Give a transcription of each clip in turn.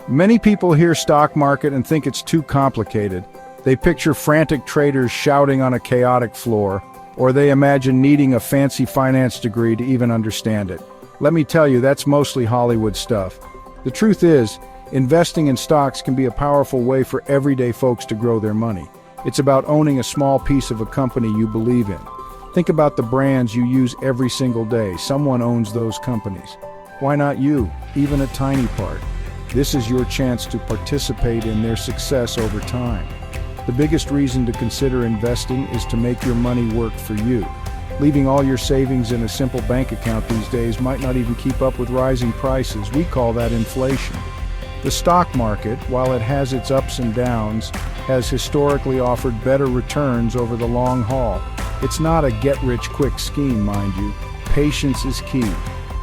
Many people hear stock market and think it's too complicated. They picture frantic traders shouting on a chaotic floor, or they imagine needing a fancy finance degree to even understand it. Let me tell you, that's mostly Hollywood stuff. The truth is, investing in stocks can be a powerful way for everyday folks to grow their money. It's about owning a small piece of a company you believe in. Think about the brands you use every single day. Someone owns those companies. Why not you, even a tiny part? This is your chance to participate in their success over time. The biggest reason to consider investing is to make your money work for you. Leaving all your savings in a simple bank account these days might not even keep up with rising prices. We call that inflation. The stock market, while it has its ups and downs, has historically offered better returns over the long haul. It's not a get-rich-quick scheme, mind you. Patience is key.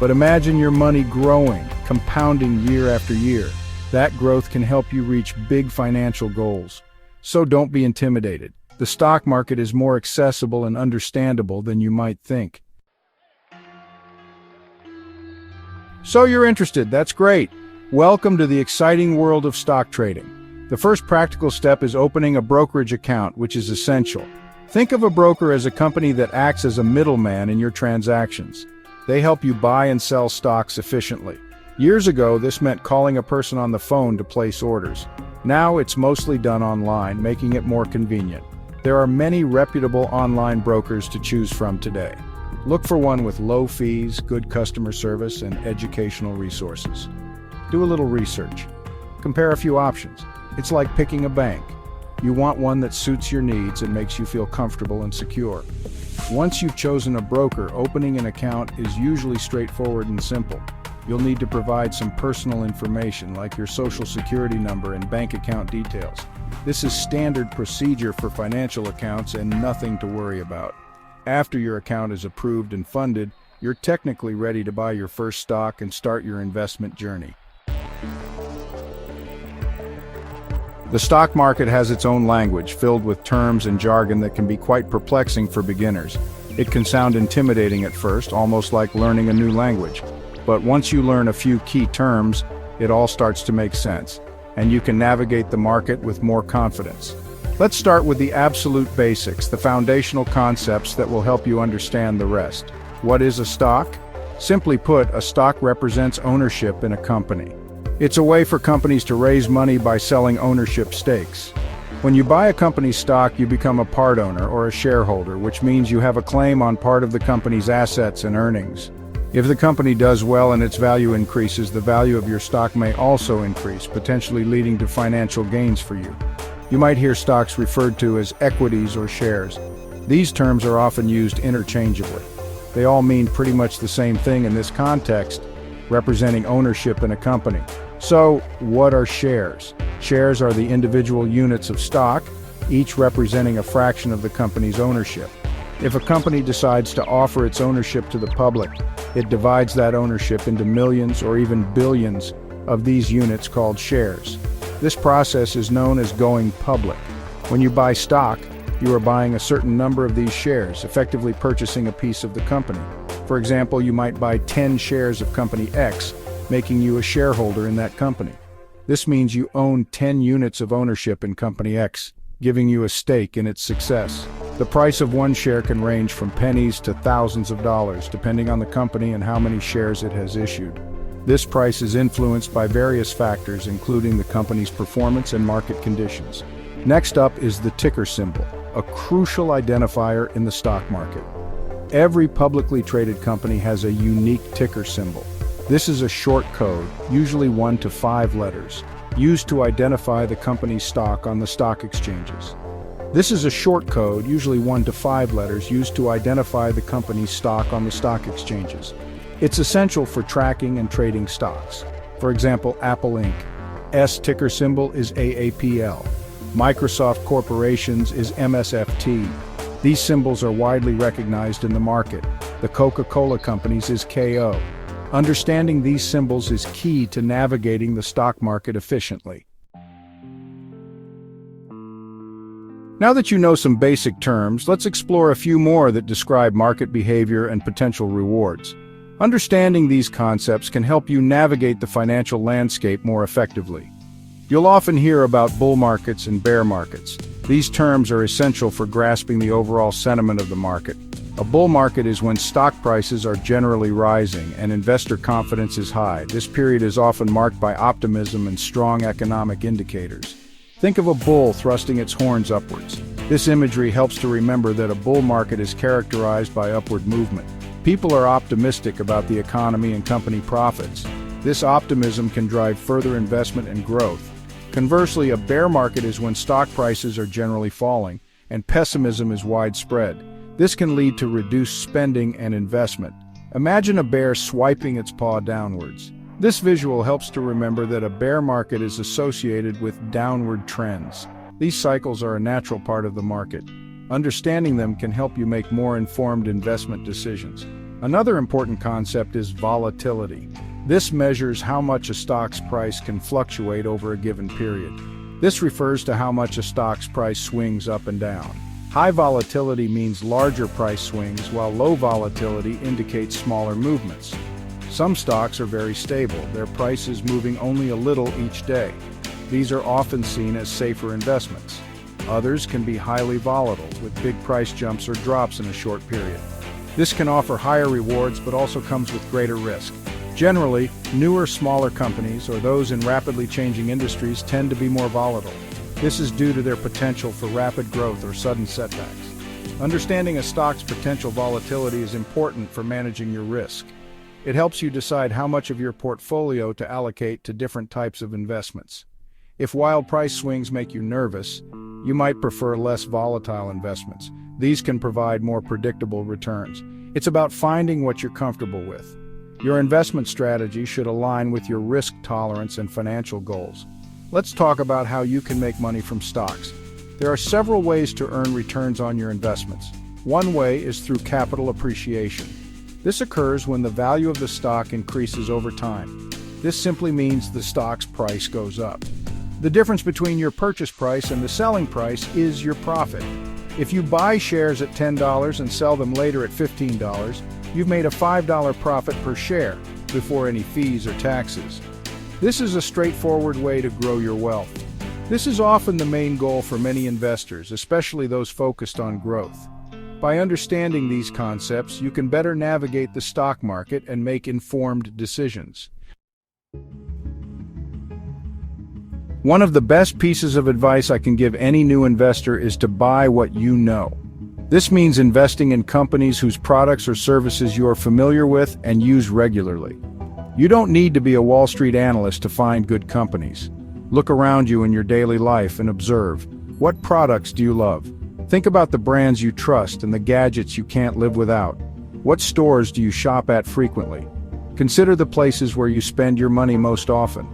But imagine your money growing, compounding year after year. That growth can help you reach big financial goals. So don't be intimidated. The stock market is more accessible and understandable than you might think. So you're interested, that's great. Welcome to the exciting world of stock trading. The first practical step is opening a brokerage account, which is essential. Think of a broker as a company that acts as a middleman in your transactions. They help you buy and sell stocks efficiently. Years ago, this meant calling a person on the phone to place orders. Now it's mostly done online, making it more convenient. There are many reputable online brokers to choose from today. Look for one with low fees, good customer service, and educational resources. Do a little research. Compare a few options. It's like picking a bank. You want one that suits your needs and makes you feel comfortable and secure. Once you've chosen a broker, opening an account is usually straightforward and simple. You'll need to provide some personal information like your social security number and bank account details. This is standard procedure for financial accounts and nothing to worry about. After your account is approved and funded, you're technically ready to buy your first stock and start your investment journey. The stock market has its own language, filled with terms and jargon that can be quite perplexing for beginners. It can sound intimidating at first, almost like learning a new language. But once you learn a few key terms, it all starts to make sense, and you can navigate the market with more confidence. Let's start with the absolute basics, the foundational concepts that will help you understand the rest. What is a stock? Simply put, a stock represents ownership in a company. It's a way for companies to raise money by selling ownership stakes. When you buy a company's stock, you become a part owner or a shareholder, which means you have a claim on part of the company's assets and earnings. If the company does well and its value increases, the value of your stock may also increase, potentially leading to financial gains for you. You might hear stocks referred to as equities or shares. These terms are often used interchangeably. They all mean pretty much the same thing in this context, representing ownership in a company. So, what are shares? Shares are the individual units of stock, each representing a fraction of the company's ownership. If a company decides to offer its ownership to the public, it divides that ownership into millions or even billions of these units called shares. This process is known as going public. When you buy stock, you are buying a certain number of these shares, effectively purchasing a piece of the company. For example, you might buy 10 shares of company X, making you a shareholder in that company. This means you own 10 units of ownership in company X, giving you a stake in its success. The price of one share can range from pennies to thousands of dollars, depending on the company and how many shares it has issued. This price is influenced by various factors, including the company's performance and market conditions. Next up is the ticker symbol, a crucial identifier in the stock market. Every publicly traded company has a unique ticker symbol. This is a short code, usually 1 to 5 letters, used to identify the company's stock on the stock exchanges. This is a short code, usually 1 to 5 letters, used to identify the company's stock on the stock exchanges. It's essential for tracking and trading stocks. For example, Apple Inc. S ticker symbol is AAPL. Microsoft Corporation's is MSFT. These symbols are widely recognized in the market. The Coca-Cola Company's is KO. Understanding these symbols is key to navigating the stock market efficiently. Now that you know some basic terms, let's explore a few more that describe market behavior and potential rewards. Understanding these concepts can help you navigate the financial landscape more effectively. You'll often hear about bull markets and bear markets. These terms are essential for grasping the overall sentiment of the market. A bull market is when stock prices are generally rising and investor confidence is high. This period is often marked by optimism and strong economic indicators. Think of a bull thrusting its horns upwards. This imagery helps to remember that a bull market is characterized by upward movement. People are optimistic about the economy and company profits. This optimism can drive further investment and growth. Conversely, a bear market is when stock prices are generally falling and pessimism is widespread. This can lead to reduced spending and investment. Imagine a bear swiping its paw downwards. This visual helps to remember that a bear market is associated with downward trends. These cycles are a natural part of the market. Understanding them can help you make more informed investment decisions. Another important concept is volatility. This measures how much a stock's price can fluctuate over a given period. This refers to how much a stock's price swings up and down. High volatility means larger price swings, while low volatility indicates smaller movements. Some stocks are very stable, their price is moving only a little each day. These are often seen as safer investments. Others can be highly volatile, with big price jumps or drops in a short period. This can offer higher rewards but also comes with greater risk. Generally, newer, smaller companies or those in rapidly changing industries tend to be more volatile. This is due to their potential for rapid growth or sudden setbacks. Understanding a stock's potential volatility is important for managing your risk. It helps you decide how much of your portfolio to allocate to different types of investments. If wild price swings make you nervous, you might prefer less volatile investments. These can provide more predictable returns. It's about finding what you're comfortable with. Your investment strategy should align with your risk tolerance and financial goals. Let's talk about how you can make money from stocks. There are several ways to earn returns on your investments. One way is through capital appreciation. This occurs when the value of the stock increases over time. This simply means the stock's price goes up. The difference between your purchase price and the selling price is your profit. If you buy shares at $10 and sell them later at $15, you've made a $5 profit per share before any fees or taxes. This is a straightforward way to grow your wealth. This is often the main goal for many investors, especially those focused on growth. By understanding these concepts, you can better navigate the stock market and make informed decisions. One of the best pieces of advice I can give any new investor is to buy what you know. This means investing in companies whose products or services you are familiar with and use regularly. You don't need to be a Wall Street analyst to find good companies. Look around you in your daily life and observe. What products do you love? Think about the brands you trust and the gadgets you can't live without. What stores do you shop at frequently? Consider the places where you spend your money most often.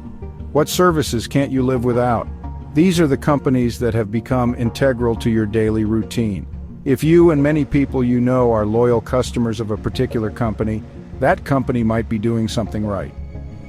What services can't you live without? These are the companies that have become integral to your daily routine. If you and many people you know are loyal customers of a particular company, that company might be doing something right.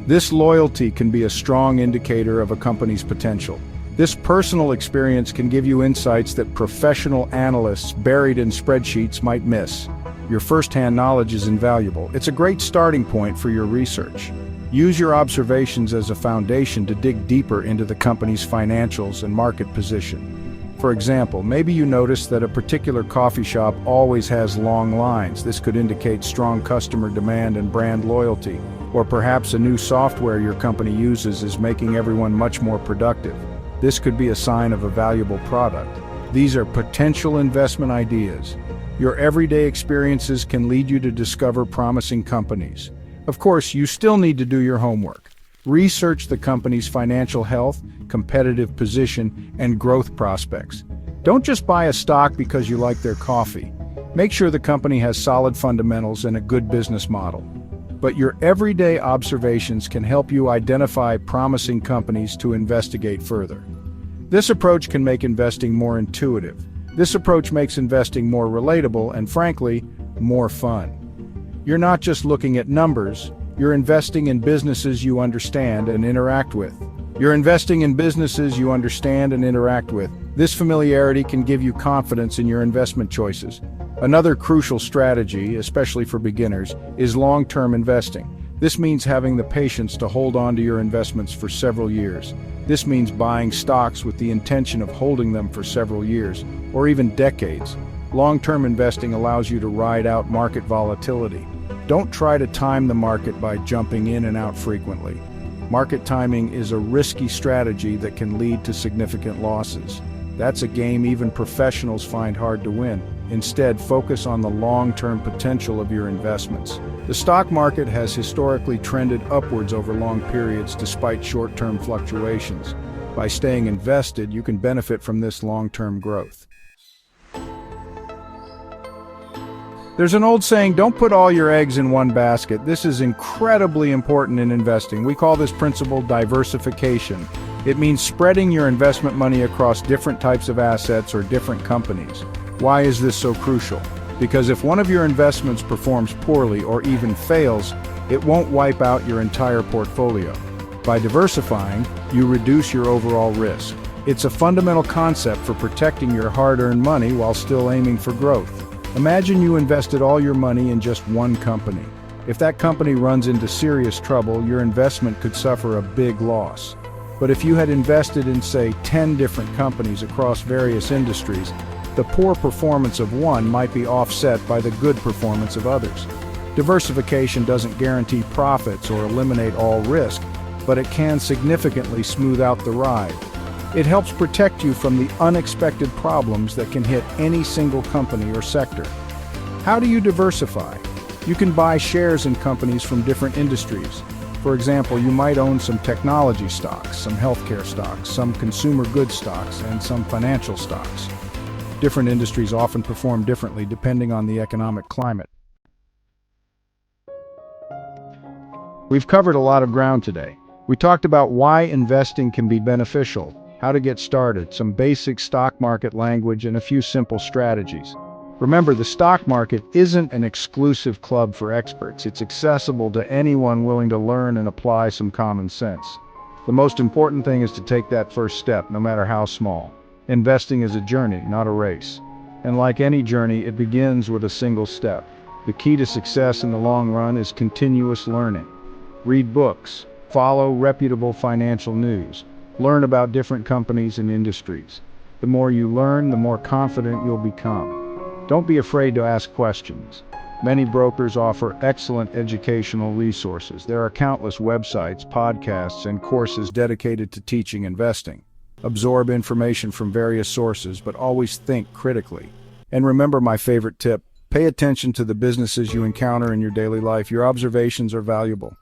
This loyalty can be a strong indicator of a company's potential. This personal experience can give you insights that professional analysts buried in spreadsheets might miss. Your first-hand knowledge is invaluable. It's a great starting point for your research. Use your observations as a foundation to dig deeper into the company's financials and market position. For example, maybe you notice that a particular coffee shop always has long lines. This could indicate strong customer demand and brand loyalty. Or perhaps a new software your company uses is making everyone much more productive. This could be a sign of a valuable product. These are potential investment ideas. Your everyday experiences can lead you to discover promising companies. Of course, you still need to do your homework. Research the company's financial health, competitive position, and growth prospects. Don't just buy a stock because you like their coffee. Make sure the company has solid fundamentals and a good business model. But your everyday observations can help you identify promising companies to investigate further. This approach can make investing more intuitive. This approach makes investing more relatable and, frankly, more fun. You're not just looking at numbers, you're investing in businesses you understand and interact with. You're investing in businesses you understand and interact with. This familiarity can give you confidence in your investment choices. Another crucial strategy, especially for beginners, is long-term investing. This means having the patience to hold on to your investments for several years. This means buying stocks with the intention of holding them for several years, or even decades. Long-term investing allows you to ride out market volatility. Don't try to time the market by jumping in and out frequently. Market timing is a risky strategy that can lead to significant losses. That's a game even professionals find hard to win. Instead, focus on the long-term potential of your investments. The stock market has historically trended upwards over long periods despite short-term fluctuations. By staying invested, you can benefit from this long-term growth. There's an old saying, don't put all your eggs in one basket. This is incredibly important in investing. We call this principle diversification. It means spreading your investment money across different types of assets or different companies. Why is this so crucial? Because if one of your investments performs poorly or even fails, it won't wipe out your entire portfolio. By diversifying, you reduce your overall risk. It's a fundamental concept for protecting your hard-earned money while still aiming for growth. Imagine you invested all your money in just one company. If that company runs into serious trouble, your investment could suffer a big loss. But if you had invested in, say, 10 different companies across various industries, the poor performance of one might be offset by the good performance of others. Diversification doesn't guarantee profits or eliminate all risk, but it can significantly smooth out the ride. It helps protect you from the unexpected problems that can hit any single company or sector. How do you diversify? You can buy shares in companies from different industries. For example, you might own some technology stocks, some healthcare stocks, some consumer goods stocks, and some financial stocks. Different industries often perform differently depending on the economic climate. We've covered a lot of ground today. We talked about why investing can be beneficial, how to get started, some basic stock market language, and a few simple strategies. Remember, the stock market isn't an exclusive club for experts. It's accessible to anyone willing to learn and apply some common sense. The most important thing is to take that first step, no matter how small. Investing is a journey, not a race. And like any journey, it begins with a single step. The key to success in the long run is continuous learning. Read books, follow reputable financial news, learn about different companies and industries. The more you learn, the more confident you'll become. Don't be afraid to ask questions. Many brokers offer excellent educational resources. There are countless websites, podcasts, and courses dedicated to teaching investing. Absorb information from various sources, but always think critically. And remember my favorite tip, pay attention to the businesses you encounter in your daily life. Your observations are valuable.